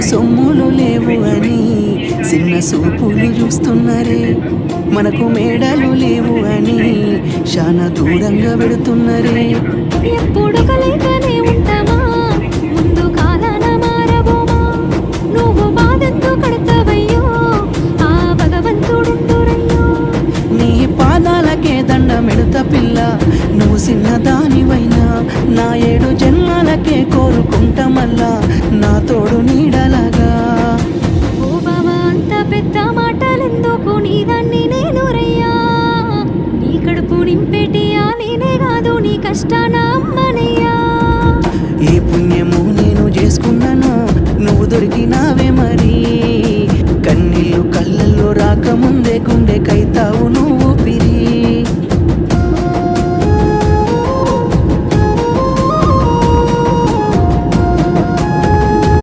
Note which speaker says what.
Speaker 1: సొమ్ములు లేవు అని చిన్న సూపులు చూస్తున్నారే, మనకు మేడలు లేవు అని చాలా దూరంగా పెడుతున్నారే.
Speaker 2: ఎప్పుడు కలయికనే ఉంటామా, ముందు కాలాన మారబోమా, నువ్వు బాధంతో కడతావయ్యో, ఆ భగవంతుడుండురయ్యో.
Speaker 1: నీ పాదాలకే దండమెడుత పిల్ల, నువ్వు చిన్నదానివైనా నా 7 జన్మాలకే కోరుకుంటా మళ్ళా నా తోడు నీడలాగా.
Speaker 2: ఓ బావా అంత పెద్ద మాటలెందుకు, నీదాన్ని నేను రయ్యా, నీ కడుపు నింపేటియా నేనే కాదు, నీ కష్టాన అమ్మనయ్యా.
Speaker 1: ఏ పుణ్యము నేను చేసుకున్నాను, నువ్వు దొరికినావే మరి, కన్నీళ్ళు కళ్ళల్లో రాకముందు